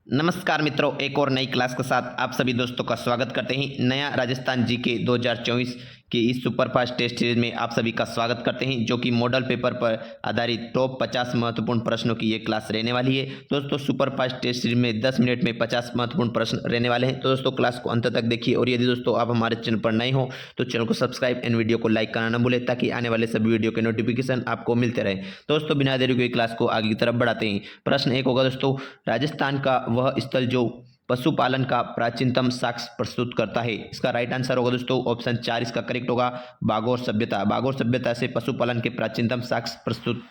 नमस्कार मित्रों, एक और नई क्लास के साथ आप सभी दोस्तों का स्वागत करते हैं। नया राजस्थान जीके 2024 की इस सुपरफास्ट टेस्ट सीरीज में आप सभी का स्वागत करते हैं, जो कि मॉडल पेपर पर आधारित टॉप 50 महत्वपूर्ण प्रश्नों की ये क्लास रहने वाली है। दोस्तों, सुपरफास्ट टेस्ट सीरीज में 10 मिनट में 50 महत्वपूर्ण प्रश्न रहने वाले हैं। तो दोस्तों, क्लास को अंत तक देखिए, और यदि दोस्तों आप हमारे चैनल पर नए हो तो चैनल को सब्सक्राइब एंड वीडियो को लाइक करना न भूलें, ताकि आने वाले सभी वीडियो के नोटिफिकेशन आपको मिलते रहे। दोस्तों, बिना देरी हुए क्लास को आगे की तरफ बढ़ाते हैं। प्रश्न 1 होगा दोस्तों, राजस्थान का वह स्थल जो पशुपालन का प्राचीनतम साक्ष्य प्रस्तुत करता है। इसका राइट आंसर होगा दोस्तों ऑप्शन 4, इसका करेक्ट होगा बागोर सभ्यता। बागोर सभ्यता से पशुपालन के प्राचीनतम साक्ष्य प्रस्तुत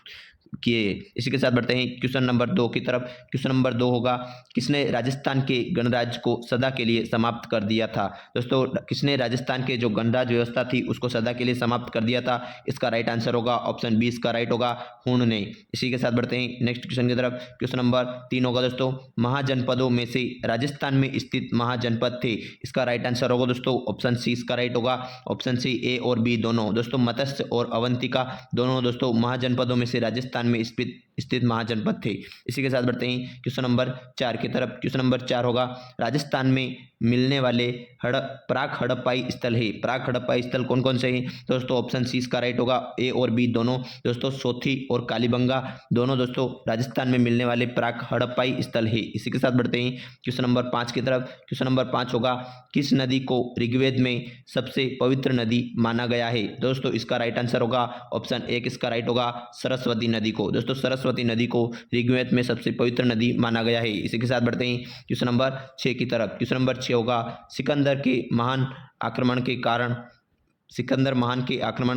किए। इसी के साथ बढ़ते हैं क्वेश्चन नंबर 2 की तरफ। क्वेश्चन नंबर 2 होगा, किसने राजस्थान के गणराज्य को सदा के लिए समाप्त कर दिया था। दोस्तों, किसने राजस्थान के जो गणराज्य व्यवस्था थी उसको सदा के लिए समाप्त कर दिया था। इसका राइट आंसर होगा ऑप्शन 20, इसका राइट होगा हुण ने। इसी के साथ बढ़ते हैं नेक्स्ट क्वेश्चन की तरफ। क्वेश्चन नंबर 3 होगा दोस्तों, महाजनपदों में से राजस्थान में स्थित महाजनपद थे। इसका राइट आंसर होगा दोस्तों ऑप्शन सी, इसका राइट होगा ऑप्शन सी, ए और बी दोनों। दोस्तों, मत्स्य और अवंतिका दोनों दोस्तों महाजनपदों में से राजस्थान में स्थित महाजनपद थे। इसी के साथ बढ़ते हैं क्वेश्चन नंबर 4 की तरफ। क्वेश्चन नंबर 4 होगा, राजस्थान में मिलने वाले प्राक हड़प्पाई स्थल है। प्राक हड़प्पाई स्थल कौन कौन से हैं। दोस्तों, ऑप्शन सी, इसका राइट होगा ए और बी दोनों। दोस्तों, सोथी और कालीबंगा दोनों दोस्तों राजस्थान में मिलने वाले प्राक हड़प्पाई स्थल है। इसी के साथ बढ़ते हैं क्वेश्चन नंबर 5 की तरफ। क्वेश्चन नंबर 5 होगा, किस नदी को ऋग्वेद में सबसे पवित्र नदी माना गया है। दोस्तों, इसका राइट आंसर होगा ऑप्शन 1, इसका राइट होगा सरस्वती नदी को। दोस्तों, सरस्वती नदी को ऋग्वेद में सबसे पवित्र नदी माना गया है। इसी के साथ बढ़ते हैं क्वेश्चन नंबर 6 की तरफ। क्वेश्चन नंबर 6 होगा, सिकंदर के महान आक्रमण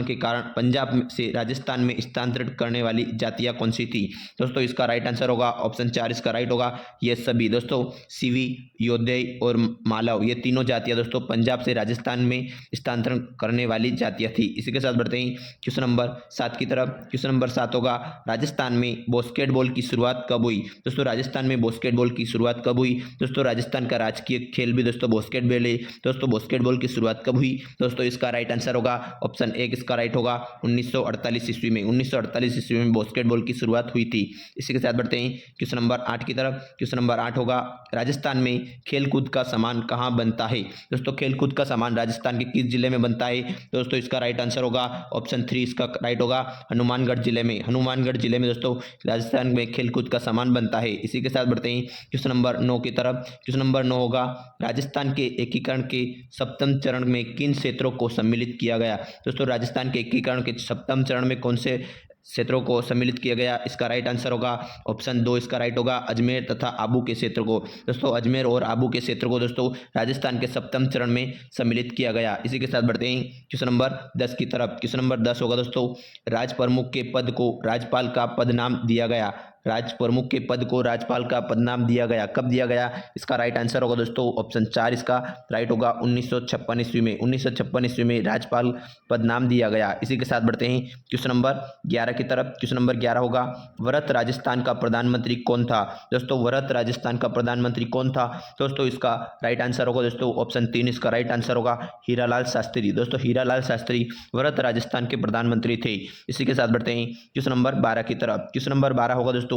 के कारण पंजाब से राजस्थान में स्थानांतरित करने वाली जातियां कौन सी थी। दोस्तों, इसका राइट आंसर होगा ऑप्शन 4, इसका राइट होगा ये सभी। दोस्तों, सीवी, योद्धे और मालव, ये तीनों जातियां दोस्तों पंजाब से राजस्थान में स्थानांतरण करने वाली जातियां थी। इसी के साथ बढ़ते हैं क्वेश्चन नंबर 7 की तरफ। क्वेश्चन नंबर 7 होगा, राजस्थान में बास्केटबॉल की शुरुआत कब हुई। दोस्तों, राजस्थान में बास्केटबॉल की शुरुआत कब हुई। दोस्तों, राजस्थान का राजकीय खेल भी दोस्तों बास्केटबॉल है। दोस्तों, बास्केटबॉल की शुरुआत कब हुई। दोस्तों, इसका राइट आंसर होगा ऑप्शन 1, इसका राइट होगा 1948 ईस्वी में। 1948 ईस्वी में बास्केटबॉल की शुरुआत हुई थी। इसी के साथ बढ़ते हैं क्वेश्चन नंबर 8 की तरफ। क्वेश्चन नंबर 8 होगा, राजस्थान में खेलकूद का सामान कहाँ बनता है। दोस्तों, खेलकूद का सामान राजस्थान के किस जिले में बनता है। दोस्तों, इसका राइट आंसर होगा ऑप्शन 3, इसका राइट होगा हनुमानगढ़ जिले में। हनुमानगढ़ जिले में दोस्तों राजस्थान में खेलकूद का सामान बनता है। इसी के साथ बढ़ते हैं क्वेश्चन नंबर 9 की तरफ। क्वेश्चन नंबर 9 होगा, राजस्थान के एकीकरण के सप्तम चरण में किन क्षेत्रों को सम्मिलित किया गया। दोस्तों, राजस्थान के एकीकरण के सप्तम चरण में कौन से क्षेत्रों को सम्मिलित किया गया। इसका राइट आंसर होगा ऑप्शन 2, इसका राइट होगा अजमेर तथा आबू के क्षेत्र को। दोस्तों, अजमेर और आबू के क्षेत्र को दोस्तों राजस्थान के सप्तम चरण में सम्मिलित किया गया। इसी के साथ बढ़ते हैं क्वेश्चन नंबर 10 की तरफ। क्वेश्चन नंबर 10 होगा दोस्तों, राज प्रमुख के पद को राज्यपाल का पद नाम दिया गया। राज प्रमुख के पद को राज्यपाल का पद नाम दिया गया, कब दिया गया। इसका राइट आंसर होगा दोस्तों ऑप्शन 4, इसका राइट होगा 1956 ईस्वी में। 1956 ईस्वी में राज्यपाल पद नाम दिया गया। इसी के साथ बढ़ते हैं क्वेश्चन नंबर 11 की तरफ। क्वेश्चन नंबर 11 होगा, वरत राजस्थान का प्रधानमंत्री कौन था। दोस्तों, वरत राजस्थान का प्रधानमंत्री कौन था। दोस्तों, इसका राइट आंसर होगा दोस्तों ऑप्शन 3, इसका राइट आंसर होगा हीरालाल शास्त्री। दोस्तों, हीरालाल शास्त्री वरत राजस्थान के प्रधानमंत्री थे। इसी के साथ बढ़ते हैं क्वेश्चन नंबर 12 की तरफ। क्वेश्चन नंबर 12 होगा दोस्तों,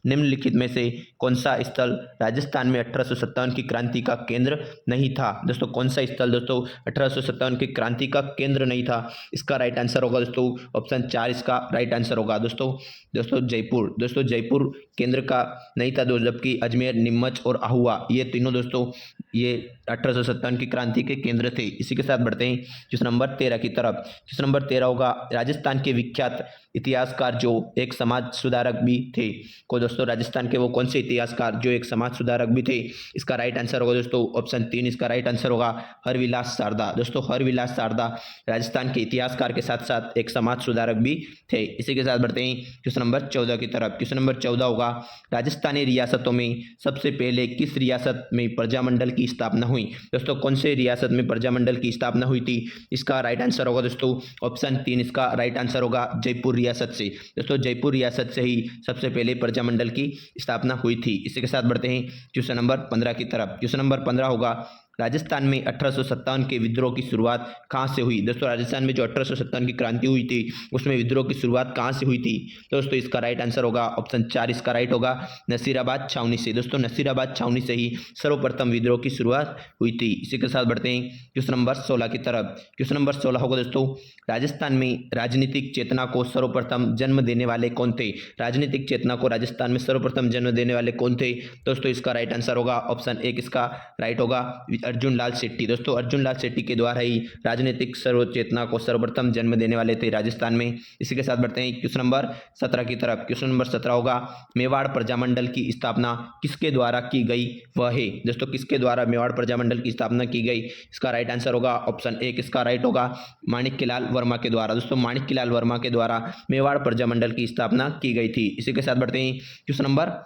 निम्नलिखित में से कौन सा स्थल राजस्थान में 1857 की क्रांति का केंद्र नहीं था। दोस्तों, कौन सा स्थल दोस्तों 1857 की क्रांति का केंद्र नहीं था। इसका राइट आंसर होगा दोस्तों ऑप्शन 4, इसका राइट आंसर होगा दोस्तों जयपुर। दोस्तों, जयपुर केंद्र का नहीं था, जबकि अजमेर, नीमच और आहुआ ये तीनों दोस्तों ये 1857 की क्रांति के केंद्र थे। इसी के साथ बढ़ते हैं क्वेश्चन नंबर 13 की तरफ। क्वेश्चन नंबर 13 होगा, राजस्थान के विख्यात इतिहासकार जो एक समाज सुधारक भी थे। को दोस्तों राजस्थान के वो कौन से इतिहासकार जो एक समाज सुधारक भी थे। इसका राइट आंसर होगा दोस्तों ऑप्शन 3, इसका राइट आंसर होगा हरविलास शारदा। दोस्तों, हरविलास शारदा राजस्थान के इतिहासकार के साथ साथ एक समाज सुधारक भी थे। इसी के साथ बढ़ते हैं क्वेश्चन नंबर 14 की तरफ। क्वेश्चन नंबर 14 होगा, राजस्थानी रियासतों में सबसे पहले किस रियासत में प्रजामंडल की स्थापना हुई। दोस्तों, कौन से रियासत में प्रजामंडल की स्थापना हुई थी। इसका राइट आंसर होगा दोस्तों ऑप्शन 3, इसका राइट आंसर होगा जयपुर रियासत से। दोस्तों, जयपुर रियासत से ही सबसे पहले प्रजामंडल की स्थापना हुई थी। इसी के साथ बढ़ते हैं क्वेश्चन नंबर 15 की तरफ। क्वेश्चन नंबर 15 होगा, राजस्थान में 1857 के विद्रोह की शुरुआत कहाँ से हुई? दोस्तों राजस्थान में जो 1857 की क्रांति हुई थी उसमें विद्रोह की शुरुआत कहाँ से हुई थी? दोस्तों इसका राइट आंसर होगा ऑप्शन 4, इसका राइट होगा नसीराबाद छावनी से। दोस्तों नसीराबाद छावनी से ही सर्वप्रथम विद्रोह की शुरुआत हुई थी। इसी के साथ बढ़ते हैं क्वेश्चन नंबर 16 की तरफ। क्वेश्चन नंबर 16 होगा दोस्तों, राजस्थान में राजनीतिक चेतना को सर्वप्रथम जन्म देने वाले कौन थे? राजनीतिक चेतना को राजस्थान में सर्वप्रथम जन्म देने वाले कौन थे? दोस्तों इसका राइट आंसर होगा ऑप्शन 1, इसका राइट होगा अर्जुन लाल शेट्टी। दोस्तों अर्जुन लाल शेट्टी के द्वारा ही राजनीतिक सर्व चेतना को सर्वप्रथम जन्म देने वाले थे राजस्थान में। इसी के साथ बढ़ते हैं क्वेश्चन नंबर 17 की तरफ। क्वेश्चन नंबर 17 होगा, मेवाड़ प्रजामंडल की स्थापना किसके द्वारा की गई वह है? दोस्तों किसके द्वारा मेवाड़ प्रजामंडल की स्थापना की गई? इसका राइट आंसर होगा ऑप्शन 1, इसका राइट होगा माणिक्यलाल वर्मा के द्वारा। दोस्तों माणिक्यलाल वर्मा के द्वारा मेवाड़ प्रजामंडल की स्थापना की गई थी। इसी के साथ बढ़ते हैं क्वेश्चन नंबर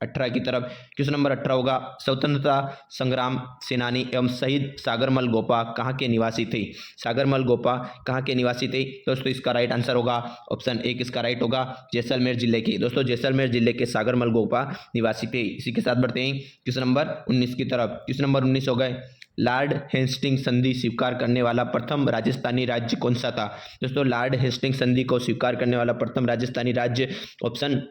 18 की तरफ। क्वेश्चन नंबर 18 होगा, स्वतंत्रता संग्राम सेनानी एवं शहीद सागरमल गोपा कहाँ के निवासी थे? सागरमल गोपा कहाँ के निवासी थे? दोस्तों इसका राइट आंसर होगा ऑप्शन 1, इसका राइट होगा जैसलमेर जिले के। दोस्तों जैसलमेर जिले के सागरमल गोपा निवासी थे। इसी के साथ बढ़ते हैं क्वेश्चन नंबर 19 की तरफ। क्वेश्चन नंबर 19 हो गए, लॉर्ड हेस्टिंग संधि स्वीकार करने वाला प्रथम राजस्थानी राज्य कौन सा था? दोस्तों लॉर्ड हेस्टिंग संधि को स्वीकार करने वाला प्रथम राजस्थानी राज्य ऑप्शन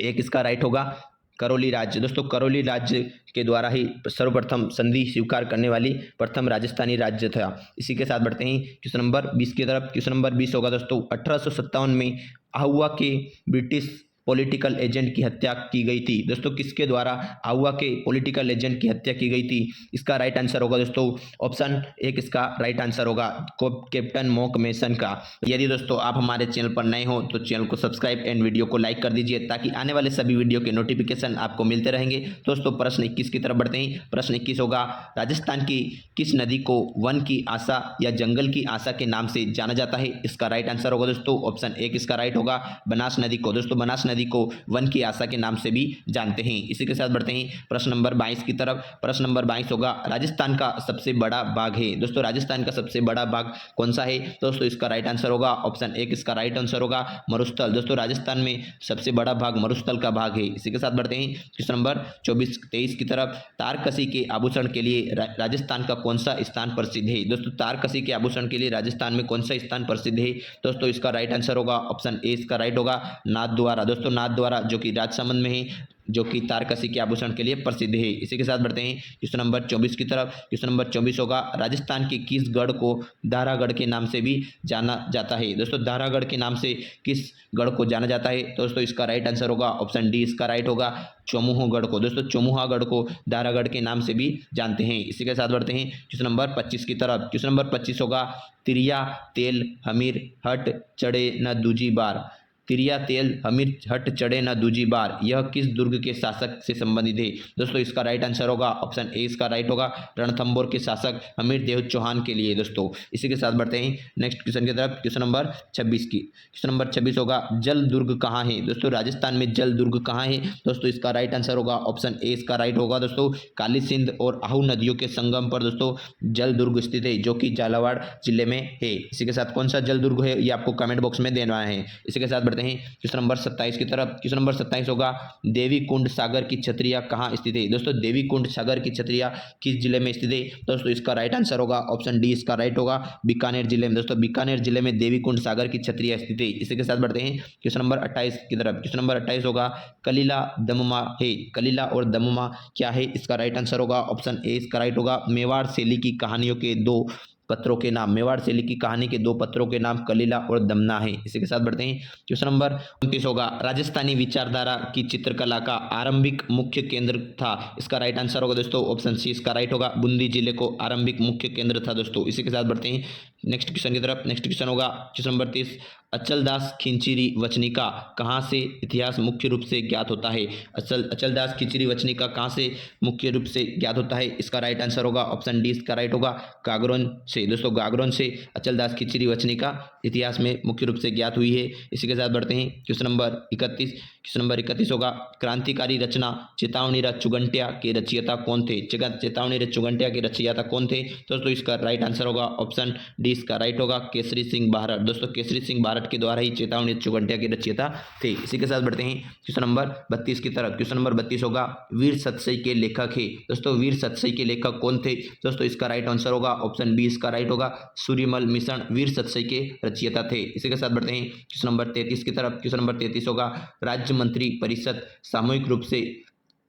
1, इसका राइट होगा करौली राज्य। दोस्तों करौली राज्य के द्वारा ही सर्वप्रथम संधि स्वीकार करने वाली प्रथम राजस्थानी राज्य था। इसी के साथ बढ़ते हैं क्वेश्चन नंबर 20 की तरफ। क्वेश्चन नंबर 20 होगा दोस्तों, 1857 में आहुआ के ब्रिटिश पॉलिटिकल एजेंट की हत्या की गई थी। दोस्तों किसके द्वारा आहुआ के पॉलिटिकल एजेंट की हत्या की गई थी? इसका राइट आंसर होगा दोस्तों ऑप्शन 1, इसका राइट आंसर होगा कैप्टन मॉक मेसन का। यदि दोस्तों आप हमारे चैनल पर नए हो तो चैनल को सब्सक्राइब एंड वीडियो को लाइक कर दीजिए ताकि आने वाले सभी वीडियो के नोटिफिकेशन आपको मिलते रहेंगे। दोस्तों प्रश्न 21 की तरफ बढ़ते हैं। प्रश्न 21 होगा, राजस्थान की किस नदी को वन की आशा या जंगल की आशा के नाम से जाना जाता है? इसका राइट आंसर होगा दोस्तों ऑप्शन 1, इसका राइट होगा बनास नदी को। दोस्तों बनास नदी को वन की आशा के नाम से भी जानते हैं। इसी के साथ बढ़ते हैं प्रश्न नंबर 22 की तरफ। प्रश्न नंबर 22 होगा, राजस्थान का सबसे बड़ा बाग है। दोस्तों राजस्थान का सबसे बड़ा बाग कौन सा है? दोस्तों इसका राइट आंसर होगा ऑप्शन 1, इसका राइट आंसर होगा मरुस्थल। दोस्तों राजस्थान में सबसे बड़ा भाग मरुस्थल का भाग है। इसी के साथ बढ़ते हैं क्वेश्चन नंबर 23 की तरफ। तारकसी के आभूषण के लिए राजस्थान का कौन सा स्थान प्रसिद्ध है? दोस्तों तारकसी के आभूषण के लिए राजस्थान में कौन सा स्थान प्रसिद्ध है? दोस्तों इसका राइट आंसर होगा ऑप्शन ए, इसका राइट होगा नाथद्वारा। दोस्तों नाथद्वारा जो कि राजसमंद में है, जो कि तारकसी के आभूषण के लिए प्रसिद्ध है। इसी के साथ बढ़ते हैं क्वेश्चन नंबर 24 की तरफ। क्वेश्चन नंबर 24 होगा, राजस्थान के किस गढ़ को दारागढ़ के नाम से भी जाना जाता है? दोस्तों दारागढ़ के नाम से किस गढ़ को जाना जाता है? दोस्तों इसका राइट आंसर होगा ऑप्शन डी, इसका राइट होगा चौमुहागढ़ को। दोस्तों चौमुहागढ़ को दारागढ़ के नाम से भी जानते हैं। इसी के साथ बढ़ते हैं क्वेश्चन नंबर 25 की तरफ। क्वेश्चन नंबर 25 होगा, तिरिया तेल हमीर हट चढ़े न दूजी बार। तिरिया तेल हमीर हट चढ़े न दूजी बार, यह किस दुर्ग के शासक से संबंधित है? दोस्तों इसका राइट आंसर होगा ऑप्शन ए, इसका राइट होगा रणथंबोर के शासक हमीर देव चौहान के लिए। दोस्तों इसी के साथ बढ़ते हैं नेक्स्ट क्वेश्चन की तरफ। क्वेश्चन नंबर 26 की। क्वेश्चन नंबर 26 होगा, जल दुर्ग कहाँ है? दोस्तों राजस्थान में जल दुर्ग कहाँ है? दोस्तों इसका राइट आंसर होगा ऑप्शन ए, इसका राइट होगा दोस्तों काली सिंध और आहू नदियों के संगम पर दोस्तों जल दुर्ग स्थित है, जो कि झालावाड़ जिले में है। इसी के साथ कौन सा जल दुर्ग है ये आपको कमेंट बॉक्स में देना है। इसी के साथ बढ़ते हैं क्वेश्चन नंबर 27 की तरफ। क्वेश्चन नंबर 27 होगा, देवी कुंड सागर की छतरिया कहाँ स्थित है? दोस्तों देवी कुंड सागर की छतरिया किस जिले में स्थित है? दोस्तों इसका राइट आंसर होगा ऑप्शन डी, इसका राइट होगा बीकानेर जिले में। दोस्तों बीकानेर जिले में देवी कुंड सागर की छतरिया स्थित है। इसी के साथ बढ़ते हैं क्वेश्चन नंबर 28 की तरफ। क्वेश्चन नंबर 28 होगा, कलीला दममा है। कलीला और दममा क्या है? इसका राइट आंसर होगा ऑप्शन ए, इसका राइट होगा मेवाड़ शैली की कहानियों के दो पत्रों के नाम। मेवाड़ शैली की कहानी के दो पत्रों के नाम कलीला और दमना है। इसी के साथ बढ़ते हैं क्वेश्चन नंबर 29 होगा, राजस्थानी विचारधारा की चित्रकला का आरंभिक मुख्य केंद्र था। इसका राइट आंसर होगा दोस्तों ऑप्शन सी, इसका राइट होगा बूंदी जिले को आरंभिक मुख्य केंद्र था। दोस्तों इसी के साथ बढ़ते हैं नेक्स्ट क्वेश्चन की तरफ। नेक्स्ट क्वेश्चन होगा क्वेश्चन नंबर 30, अचलदास खिंचिरी वचनिका कहाँ से इतिहास मुख्य रूप से ज्ञात होता है? अचलदास खिंचिरी वचनिका कहाँ से मुख्य रूप से ज्ञात होता है? इसका राइट आंसर होगा ऑप्शन डी, इसका राइट होगा गागरोन से। दोस्तों गागरोन से अचलदास खिंचिरी वचनिका इतिहास में मुख्य रूप से ज्ञात हुई है। इसी के साथ बढ़ते हैं क्वेश्चन नंबर 31। क्वेश्चन नंबर 31 होगा, क्रांतिकारी रचना चेतावनी चुगंटिया के रचयिता कौन थे? चेतावनी चुगंटिया के रचयिता कौन थे? दोस्तों इसका राइट आंसर होगा ऑप्शन डी, इसका राइट होगा केसरी सिंह बाहरर। दोस्तों केसरी सिंह बाहरर बार्ट के द्वारा ही चेतावनी चौघंटिया के रचयिता थे। इसी के साथ बढ़ते हैं क्वेश्चन नंबर 32 की तरफ। क्वेश्चन नंबर 32 होगा वीर सतसई के लेखक है। दोस्तों वीर सतसई के लेखक कौन थे? दोस्तों इसका राइट आंसर होगा ऑप्शन बी, इसका राइट होगा सूर्यमल मिश्र वीर सतसई के रचयिता थे। इसी के साथ बढ़ते हैं क्वेश्चन नंबर 33 की तरफ। क्वेश्चन नंबर 33 होगा राज्य मंत्री परिषद सामूहिक रूप से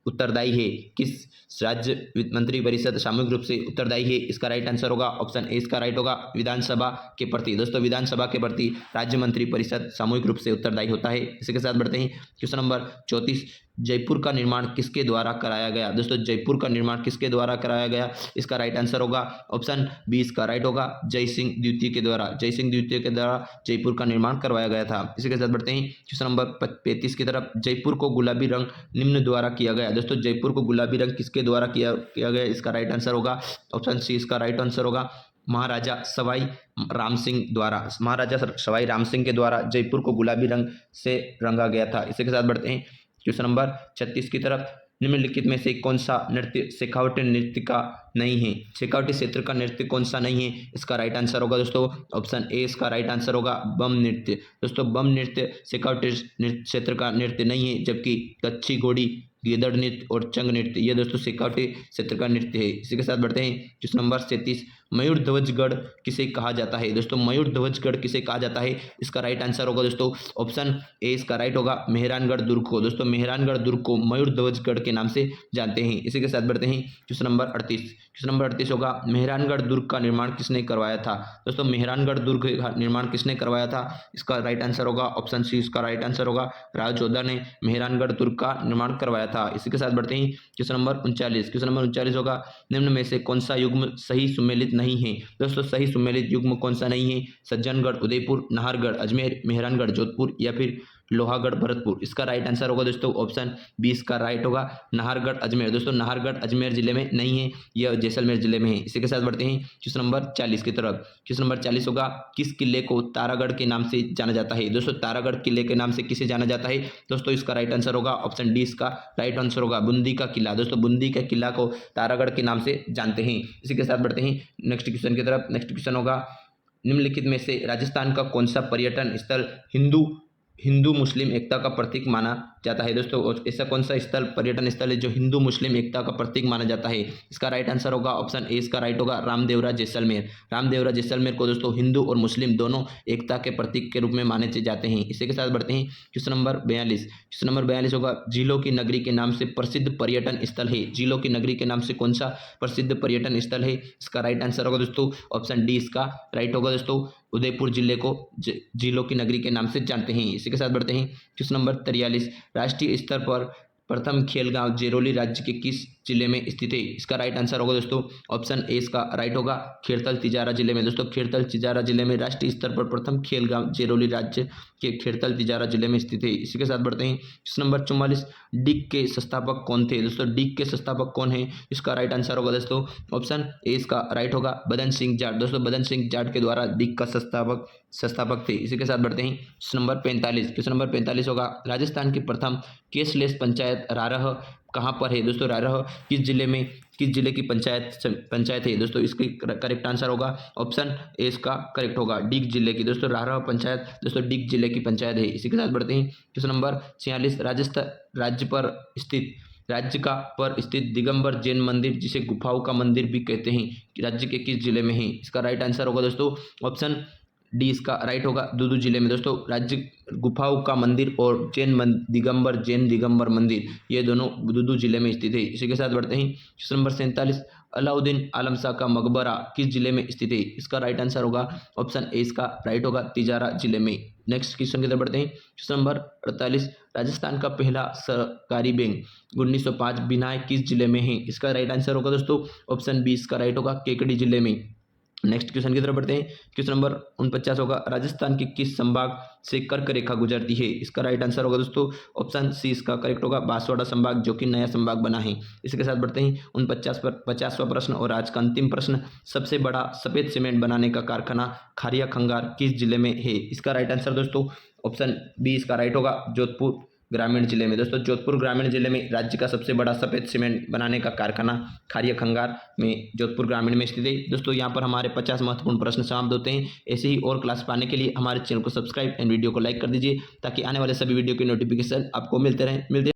उत्तरदायी है। किस राज्य मंत्री परिषद सामूहिक रूप से उत्तरदायी है? इसका राइट आंसर होगा ऑप्शन ए, इसका राइट होगा विधानसभा के प्रति। दोस्तों विधानसभा के प्रति राज्य मंत्री परिषद सामूहिक रूप से उत्तरदायी होता है। इसी के साथ बढ़ते हैं क्वेश्चन नंबर 34, जयपुर का निर्माण किसके द्वारा कराया गया? दोस्तों जयपुर का निर्माण किसके द्वारा कराया गया? इसका राइट आंसर होगा ऑप्शन बी, इसका राइट होगा जय सिंह द्वितीय के द्वारा। जय सिंह द्वितीय के द्वारा जयपुर का निर्माण करवाया गया था। इसी के साथ बढ़ते हैं क्वेश्चन नंबर 35 की तरफ। जयपुर को गुलाबी रंग निम्न द्वारा किया गया। दोस्तों जयपुर को गुलाबी रंग किसके द्वारा किया गया? इसका राइट आंसर होगा ऑप्शन सी, इसका राइट आंसर होगा महाराजा सवाई राम सिंह द्वारा। महाराजा सवाई राम सिंह के द्वारा जयपुर को गुलाबी रंग से रंगा गया था। इसी के साथ बढ़ते हैं क्वेश्चन नंबर 36 की तरफ। निम्नलिखित में से कौन सा नृत्य शेखावटी नृत्य का नहीं है? शेखावटी क्षेत्र का नृत्य कौन सा नहीं है? इसका राइट आंसर होगा दोस्तों ऑप्शन ए, इसका राइट आंसर होगा बम नृत्य। दोस्तों बम नृत्य शेखावटी क्षेत्र का नृत्य नहीं है, जबकि कच्छी घोड़ी, गीदड़ नृत्य और चंग नृत्य ये दोस्तों शेखावटी क्षेत्र का नृत्य है। इसी के साथ बढ़ते हैं क्वेश्चन नंबर 37, मयूर ध्वजगढ़ किसे कहा जाता है? दोस्तों मयूर ध्वजगढ़ किसे कहा जाता है? इसका राइट आंसर होगा दोस्तों ऑप्शन ए, इसका राइट होगा मेहरानगढ़ दुर्ग को। दोस्तों मेहरानगढ़ दुर्ग को मयूर ध्वजगढ़ के नाम से जानते हैं। इसी के साथ बढ़ते हैं क्वेश्चन नंबर 38। क्वेश्चन नंबर 38 होगा मेहरानगढ़ दुर्ग का निर्माण किसने करवाया था? दोस्तों मेहरानगढ़ दुर्ग का निर्माण किसने करवाया था? इसका राइट आंसर होगा ऑप्शन सी, इसका राइट आंसर होगा राव जोधा ने मेहरानगढ़ दुर्ग का निर्माण करवाया था। इसी के साथ बढ़ते हैं क्वेश्चन नंबर 39। क्वेश्चन नंबर 39 होगा निम्न में से कौन सा युग्म सही सुमेलित नहीं है? दोस्तों सही सुमेलित युग्म कौन सा नहीं है? सज्जनगढ़ उदयपुर, नाहरगढ़ अजमेर, मेहरानगढ़ जोधपुर या फिर लोहागढ़ भरतपुर। इसका राइट आंसर होगा दोस्तों ऑप्शन बी, इसका राइट होगा नाहरगढ़ अजमेर। दोस्तों नाहरगढ़ अजमेर जिले में नहीं है, यह जैसलमेर जिले में है। इसी के साथ बढ़ते हैं क्वेश्चन नंबर 40 की तरफ। क्वेश्चन नंबर 40 होगा किस किले को तारागढ़ के नाम से जाना जाता है? दोस्तों तारागढ़ किले के नाम से किसे जाना जाता है? दोस्तों इसका राइट आंसर होगा ऑप्शन डी, इसका राइट आंसर होगा बूंदी का किला। दोस्तों बूंदी का किला को तारागढ़ के नाम से जानते हैं। इसी के साथ बढ़ते हैं नेक्स्ट क्वेश्चन की तरफ। नेक्स्ट क्वेश्चन होगा निम्नलिखित में से राजस्थान का कौन सा पर्यटन स्थल हिंदू मुस्लिम एकता का प्रतीक माना जाता है? दोस्तों ऐसा कौन सा स्थल पर्यटन स्थल है जो हिंदू मुस्लिम एकता का प्रतीक माना जाता है? इसका राइट आंसर होगा ऑप्शन ए, इसका राइट होगा रामदेवरा जैसलमेर। रामदेवरा जैसलमेर को दोस्तों हिंदू और मुस्लिम दोनों एकता के प्रतीक के रूप में माने जाते हैं। इसी के साथ बढ़ते हैं क्वेश्चन नंबर 42। क्वेश्चन नंबर 42 होगा झीलों की नगरी के नाम से प्रसिद्ध पर्यटन स्थल है। झीलों की नगरी के नाम से कौन सा प्रसिद्ध पर्यटन स्थल है? इसका राइट आंसर होगा दोस्तों ऑप्शन डी, इसका राइट होगा दोस्तों उदयपुर जिले को झीलों की नगरी के नाम से जानते हैं। इसी के साथ बढ़ते हैं क्वेश्चन नंबर 43। राष्ट्रीय स्तर पर प्रथम खेल गांव जेरोली राज्य के किस जिले में स्थित है? इसका राइट आंसर होगा दोस्तों ऑप्शन ए, इसका राइट होगा खेड़तल तिजारा जिले में। दोस्तों खेड़तल तिजारा जिले में राष्ट्रीय स्तर पर प्रथम खेल गांव जेरोली राज्य के खेड़तल तिजारा जिले में स्थित है। इसी के साथ बढ़ते हैं क्वेश्चन नंबर 44। डिक के संस्थापक कौन थे? दोस्तों डिक के संस्थापक कौन है? इसका राइट आंसर होगा दोस्तों ऑप्शन ए, इसका राइट होगा बदन सिंह जाट। दोस्तों बदन सिंह जाट के द्वारा डिक का संस्थापक थे। इसी के साथ बढ़ते हैं क्वेश्चन नंबर 45। क्वेश्चन नंबर 45 होगा राजस्थान की प्रथम कैशलेस पंचायत रारह कहाँ पर है? दोस्तों रारह किस जिले की पंचायत है? दोस्तों इसकी करेक्ट आंसर होगा ऑप्शन ए, इसका करेक्ट होगा डिग जिले की। दोस्तों रारह पंचायत दोस्तों डिग जिले की पंचायत है। इसी के साथ बढ़ते हैं क्वेश्चन नंबर 46। राजस्थान राज्य पर स्थित दिगंबर जैन मंदिर जिसे गुफाओं का मंदिर भी कहते हैं, राज्य के किस जिले में है? इसका राइट आंसर होगा दोस्तों ऑप्शन डी, इसका राइट होगा दूदू जिले में। दोस्तों राज्य गुफाओं का मंदिर और जैन दिगंबर मंदिर ये दोनों दूदू जिले में स्थित है। इसी के साथ बढ़ते हैं क्वेश्चन नंबर 47। अलाउद्दीन आलम शाह का मकबरा किस जिले में स्थित है? इसका राइट आंसर होगा ऑप्शन ए, इसका राइट होगा तिजारा जिले में। नेक्स्ट क्वेश्चन की तरफ बढ़ते हैं क्वेश्चन नंबर 48। राजस्थान का पहला सहकारी बैंक 1905 बिनाय किस जिले में है? इसका राइट आंसर होगा दोस्तों ऑप्शन बी, इसका राइट होगा केकड़ी जिले में। नेक्स्ट क्वेश्चन की तरफ बढ़ते हैं क्वेश्चन नंबर 49 होगा राजस्थान के किस संभाग से कर्क रेखा गुजरती है? इसका राइट आंसर होगा दोस्तों ऑप्शन सी, इसका करेक्ट होगा बांसवाड़ा संभाग जो कि नया संभाग बना है। इसी के साथ बढ़ते हैं 50वां प्रश्न और आज का अंतिम प्रश्न। सबसे बड़ा सफेद सीमेंट बनाने का कारखाना खारिया खंगार किस जिले में है? इसका राइट आंसर दोस्तों ऑप्शन बी, इसका राइट होगा जोधपुर ग्रामीण जिले में। दोस्तों जोधपुर ग्रामीण जिले में राज्य का सबसे बड़ा सफेद सीमेंट बनाने का कारखाना खारिया खंगार में जोधपुर ग्रामीण में स्थित है। दोस्तों यहाँ पर हमारे 50 महत्वपूर्ण प्रश्न समाप्त होते हैं। ऐसे ही और क्लास पाने के लिए हमारे चैनल को सब्सक्राइब एंड वीडियो को लाइक कर दीजिए, ताकि आने वाले सभी वीडियो के नोटिफिकेशन आपको मिलते रहें।